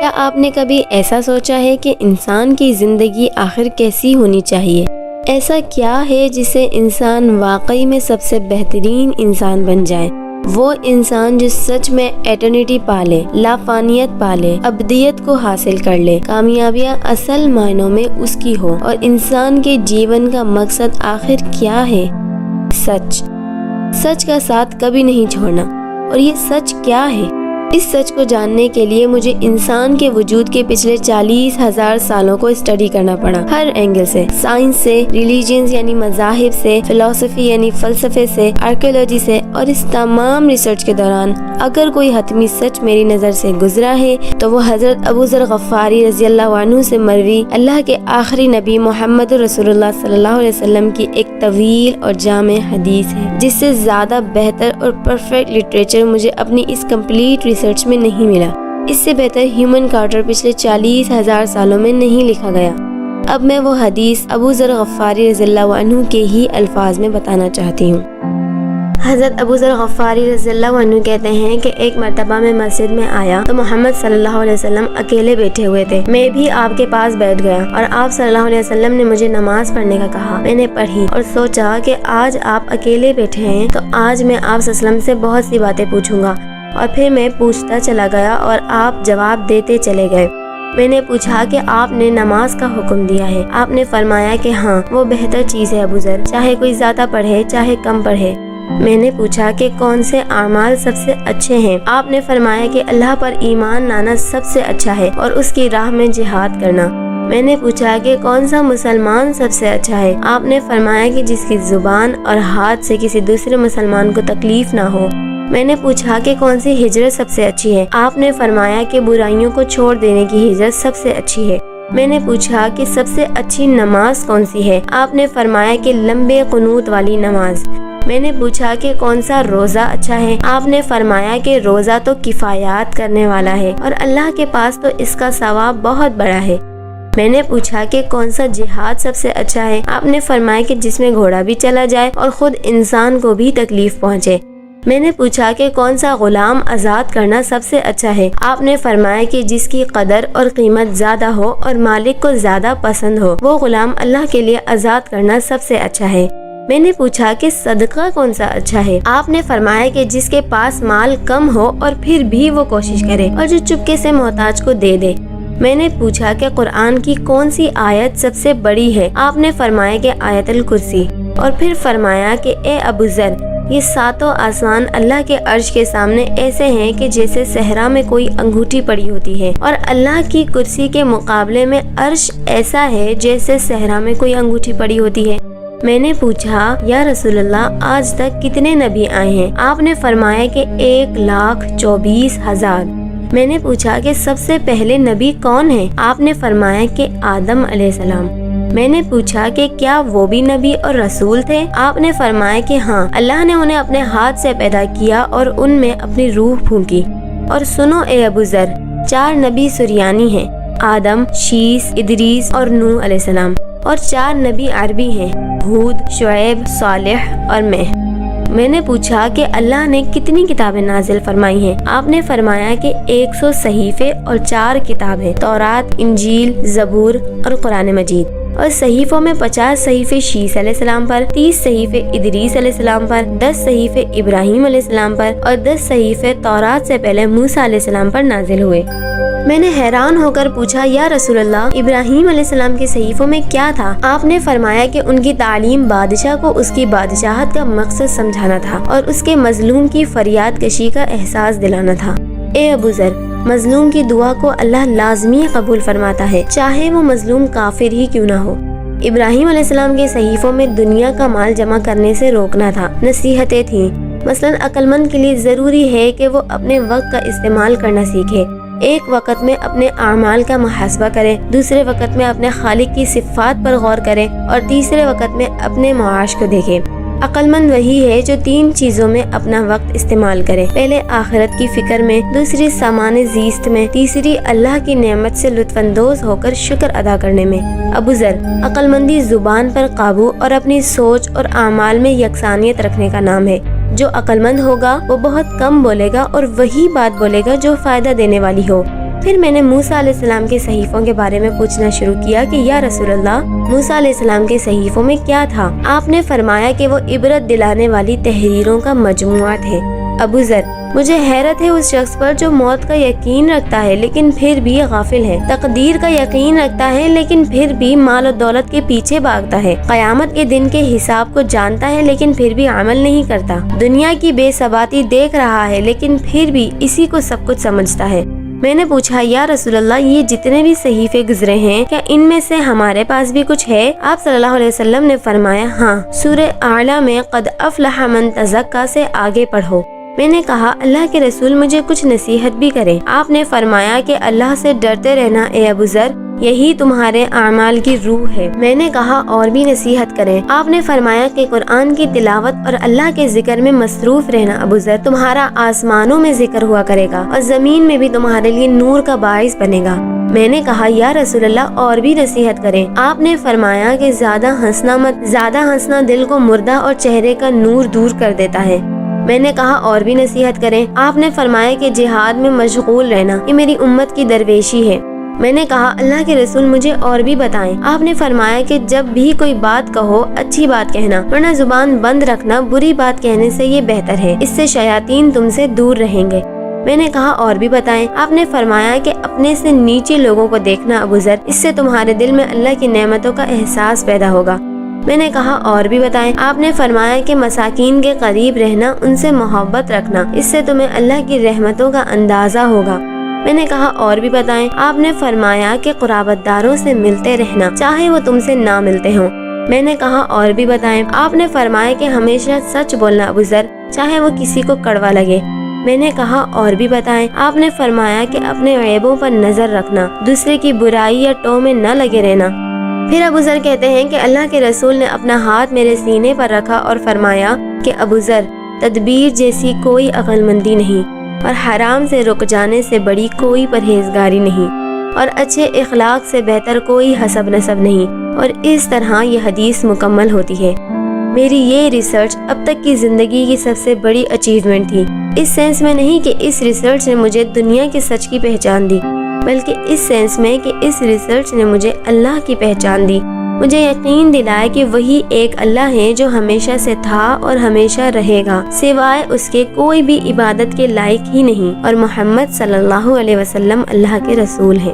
کیا آپ نے کبھی ایسا سوچا ہے کہ انسان کی زندگی آخر کیسی ہونی چاہیے؟ ایسا کیا ہے جسے انسان واقعی میں سب سے بہترین انسان بن جائے؟ وہ انسان جو سچ میں ایٹرنیٹی پالے، لافانیت پالے، ابدیت کو حاصل کر لے، کامیابیاں اصل معنوں میں اس کی ہو۔ اور انسان کے جیون کا مقصد آخر کیا ہے؟ سچ کا ساتھ کبھی نہیں چھوڑنا۔ اور یہ سچ کیا ہے؟ اس سچ کو جاننے کے لیے مجھے انسان کے وجود کے پچھلے 40,000 سالوں کو اسٹڈی کرنا پڑا، ہر اینگل سے، سائنس سے، ریلیجنز یعنی مذاہب سے، فلسفی یعنی فلسفے سے، آرکیولوجی سے، اور اس تمام ریسرچ کے دوران اگر کوئی حتمی سچ میری نظر سے گزرا ہے تو وہ حضرت ابو ذر غفاری رضی اللہ عنہ سے مروی اللہ کے آخری نبی محمد رسول اللہ صلی اللہ علیہ وسلم کی ایک طویل اور جامع حدیث ہے، جس سے زیادہ بہتر اور پرفیکٹ لٹریچر مجھے اپنی اس کمپلیٹ ریسرچ میں نہیں ملا۔ اس سے بہتر ہیومن کارٹر پچھلے 40,000 سالوں میں نہیں لکھا گیا۔ اب میں وہ حدیث ابو ذر غفاری رضی اللہ عنہ کے ہی الفاظ میں بتانا چاہتی ہوں۔ حضرت ابو ذر غفاری رضی اللہ عنہ کہتے ہیں کہ ایک مرتبہ میں مسجد میں آیا تو محمد صلی اللہ علیہ وسلم اکیلے بیٹھے ہوئے تھے۔ میں بھی آپ کے پاس بیٹھ گیا اور آپ صلی اللہ علیہ وسلم نے مجھے نماز پڑھنے کا کہا۔ میں نے پڑھی اور سوچا کہ آج آپ اکیلے بیٹھے ہیں تو آج میں آپ صلی اللہ علیہ وسلم سے بہت سی باتیں پوچھوں گا، اور پھر میں پوچھتا چلا گیا اور آپ جواب دیتے چلے گئے۔ میں نے پوچھا کہ آپ نے نماز کا حکم دیا ہے۔ آپ نے فرمایا کہ ہاں، وہ بہتر چیز ہے ابو ذر، چاہے کوئی زیادہ پڑھے چاہے کم پڑھے۔ میں نے پوچھا کہ کون سے اعمال سب سے اچھے ہیں؟ آپ نے فرمایا کہ اللہ پر ایمان لانا سب سے اچھا ہے اور اس کی راہ میں جہاد کرنا۔ میں نے پوچھا کہ کون سا مسلمان سب سے اچھا ہے؟ آپ نے فرمایا کہ جس کی زبان اور ہاتھ سے کسی دوسرے مسلمان کو تکلیف نہ ہو۔ میں نے پوچھا کہ کون سی ہجرت سب سے اچھی ہے؟ آپ نے فرمایا کہ برائیوں کو چھوڑ دینے کی ہجرت سب سے اچھی ہے۔ میں نے پوچھا کہ سب سے اچھی نماز کون سی ہے؟ آپ نے فرمایا کہ لمبے قنوت والی نماز۔ میں نے پوچھا کہ کون سا روزہ اچھا ہے؟ آپ نے فرمایا کہ روزہ تو کفایات کرنے والا ہے اور اللہ کے پاس تو اس کا ثواب بہت بڑا ہے۔ میں نے پوچھا کہ کون سا جہاد سب سے اچھا ہے؟ آپ نے فرمایا کہ جس میں گھوڑا بھی چلا جائے اور خود انسان کو بھی تکلیف پہنچے۔ میں نے پوچھا کہ کون سا غلام آزاد کرنا سب سے اچھا ہے؟ آپ نے فرمایا کہ جس کی قدر اور قیمت زیادہ ہو اور مالک کو زیادہ پسند ہو، وہ غلام اللہ کے لیے آزاد کرنا سب سے اچھا ہے۔ میں نے پوچھا کہ صدقہ کون سا اچھا ہے؟ آپ نے فرمایا کہ جس کے پاس مال کم ہو اور پھر بھی وہ کوشش کرے اور جو چپکے سے محتاج کو دے دے۔ میں نے پوچھا کہ قرآن کی کون سی آیت سب سے بڑی ہے؟ آپ نے فرمایا کہ آیت الکرسی، اور پھر فرمایا کہ اے ابو ذر، یہ ساتوں آسمان اللہ کے عرش کے سامنے ایسے ہیں کہ جیسے صحرا میں کوئی انگوٹھی پڑی ہوتی ہے، اور اللہ کی کرسی کے مقابلے میں عرش ایسا ہے جیسے صحرا میں کوئی انگوٹھی پڑی ہوتی ہے۔ میں نے پوچھا یا رسول اللہ، آج تک کتنے نبی آئے ہیں؟ آپ نے فرمایا کہ 1,24,000۔ میں نے پوچھا کہ سب سے پہلے نبی کون ہیں؟ آپ نے فرمایا کہ آدم علیہ السلام۔ میں نے پوچھا کہ کیا وہ بھی نبی اور رسول تھے؟ آپ نے فرمایا کہ ہاں، اللہ نے انہیں اپنے ہاتھ سے پیدا کیا اور ان میں اپنی روح پھونکی۔ اور سنو اے ابو ذر، 4 نبی سریانی ہیں، آدم، شیس، ادریس اور نوح علیہ السلام، اور 4 نبی عربی ہیں، ہود، شعیب، صالح اور میں نے پوچھا کہ اللہ نے کتنی کتابیں نازل فرمائی ہیں؟ آپ نے فرمایا کہ 100 صحیفے اور 4 کتابیں، تورات، انجیل، زبور اور قرآن مجید۔ اور صحیفوں میں 50 صحیفے شیس علیہ السلام پر، 30 صحیفے ادریس علیہ السلام پر، 10 صحیفے ابراہیم علیہ السلام پر، اور 10 صحیفے تورات سے پہلے موسیٰ علیہ السلام پر نازل ہوئے۔ میں نے حیران ہو کر پوچھا یا رسول اللہ، ابراہیم علیہ السلام کے صحیفوں میں کیا تھا؟ آپ نے فرمایا کہ ان کی تعلیم بادشاہ کو اس کی بادشاہت کا مقصد سمجھانا تھا اور اس کے مظلوم کی فریاد کشی کا احساس دلانا تھا۔ اے ابو ذر، مظلوم کی دعا کو اللہ لازمی قبول فرماتا ہے، چاہے وہ مظلوم کافر ہی کیوں نہ ہو۔ ابراہیم علیہ السلام کے صحیفوں میں دنیا کا مال جمع کرنے سے روکنا تھا، نصیحتیں تھیں۔ مثلاً عقل مند کے لیے ضروری ہے کہ وہ اپنے وقت کا استعمال کرنا سیکھے، ایک وقت میں اپنے اعمال کا محاسبہ کرے، دوسرے وقت میں اپنے خالق کی صفات پر غور کرے، اور تیسرے وقت میں اپنے معاش کو دیکھے۔ عقل مند وہی ہے جو 3 چیزوں میں اپنا وقت استعمال کرے، پہلے آخرت کی فکر میں، دوسری سامان زیست میں، تیسری اللہ کی نعمت سے لطف اندوز ہو کر شکر ادا کرنے میں۔ ابو ذر، عقل مندی زبان پر قابو اور اپنی سوچ اور اعمال میں یکسانیت رکھنے کا نام ہے۔ جو عقل مند ہوگا وہ بہت کم بولے گا اور وہی بات بولے گا جو فائدہ دینے والی ہو۔ پھر میں نے موسیٰ علیہ السلام کے صحیفوں کے بارے میں پوچھنا شروع کیا کہ یا رسول اللہ، موسیٰ علیہ السلام کے صحیفوں میں کیا تھا؟ آپ نے فرمایا کہ وہ عبرت دلانے والی تحریروں کا مجموعہ تھے۔ ابو ذر: مجھے حیرت ہے اس شخص پر جو موت کا یقین رکھتا ہے لیکن پھر بھی غافل ہے، تقدیر کا یقین رکھتا ہے لیکن پھر بھی مال و دولت کے پیچھے بھاگتا ہے، قیامت کے دن کے حساب کو جانتا ہے لیکن پھر بھی عمل نہیں کرتا، دنیا کی بے ثباتی دیکھ رہا ہے لیکن پھر بھی اسی کو سب کچھ سمجھتا ہے۔ میں نے پوچھا یا رسول اللہ، یہ جتنے بھی صحیفے گزرے ہیں کیا ان میں سے ہمارے پاس بھی کچھ ہے؟ آپ صلی اللہ علیہ وسلم نے فرمایا ہاں، سورہ اعلیٰ میں قد افلح من تزکا سے آگے پڑھو۔ میں نے کہا اللہ کے رسول مجھے کچھ نصیحت بھی کریں۔ آپ نے فرمایا کہ اللہ سے ڈرتے رہنا اے ابو ذر، یہی تمہارے اعمال کی روح ہے۔ میں نے کہا اور بھی نصیحت کریں۔ آپ نے فرمایا کہ قرآن کی تلاوت اور اللہ کے ذکر میں مصروف رہنا ابو ذر، تمہارا آسمانوں میں ذکر ہوا کرے گا اور زمین میں بھی تمہارے لیے نور کا باعث بنے گا۔ میں نے کہا یا رسول اللہ اور بھی نصیحت کریں۔ آپ نے فرمایا کہ زیادہ ہنسنا مت، زیادہ ہنسنا دل کو مردہ اور چہرے کا نور دور کر دیتا ہے۔ میں نے کہا اور بھی نصیحت کریں۔ آپ نے فرمایا کہ جہاد میں مشغول رہنا، یہ میری امت کی درویشی ہے۔ میں نے کہا اللہ کے رسول مجھے اور بھی بتائیں۔ آپ نے فرمایا کہ جب بھی کوئی بات کہو اچھی بات کہنا، ورنہ زبان بند رکھنا بری بات کہنے سے یہ بہتر ہے، اس سے شیاطین تم سے دور رہیں گے۔ میں نے کہا اور بھی بتائیں۔ آپ نے فرمایا کہ اپنے سے نیچے لوگوں کو دیکھنا ابو ذر، اس سے تمہارے دل میں اللہ کی نعمتوں کا احساس پیدا ہوگا۔ میں نے کہا اور بھی بتائیں۔ آپ نے فرمایا کہ مساکین کے قریب رہنا، ان سے محبت رکھنا، اس سے تمہیں اللہ کی رحمتوں کا اندازہ ہوگا۔ میں نے کہا اور بھی بتائیں۔ آپ نے فرمایا کہ قرابت داروں سے ملتے رہنا، چاہے وہ تم سے نہ ملتے ہوں۔ میں نے کہا اور بھی بتائیں۔ آپ نے فرمایا کہ ہمیشہ سچ بولنا ابو ذر، چاہے وہ کسی کو کڑوا لگے۔ میں نے کہا اور بھی بتائیں۔ آپ نے فرمایا کہ اپنے عیبوں پر نظر رکھنا، دوسرے کی برائی یا ٹو میں نہ لگے رہنا۔ پھر ابو ذر کہتے ہیں کہ اللہ کے رسول نے اپنا ہاتھ میرے سینے پر رکھا اور فرمایا کہ ابو ذر، تدبیر جیسی کوئی عقل مندی نہیں، اور حرام سے رک جانے سے بڑی کوئی پرہیزگاری نہیں، اور اچھے اخلاق سے بہتر کوئی حسب نسب نہیں، اور اس طرح یہ حدیث مکمل ہوتی ہے۔ میری یہ ریسرچ اب تک کی زندگی کی سب سے بڑی اچیومنٹ تھی، اس سینس میں نہیں کہ اس ریسرچ نے مجھے دنیا کے سچ کی پہچان دی، بلکہ اس سینس میں کہ اس ریسرچ نے مجھے اللہ کی پہچان دی، مجھے یقین دلایا کہ وہی ایک اللہ ہے جو ہمیشہ سے تھا اور ہمیشہ رہے گا، سوائے اس کے کوئی بھی عبادت کے لائق ہی نہیں، اور محمد صلی اللہ علیہ وسلم اللہ کے رسول ہیں۔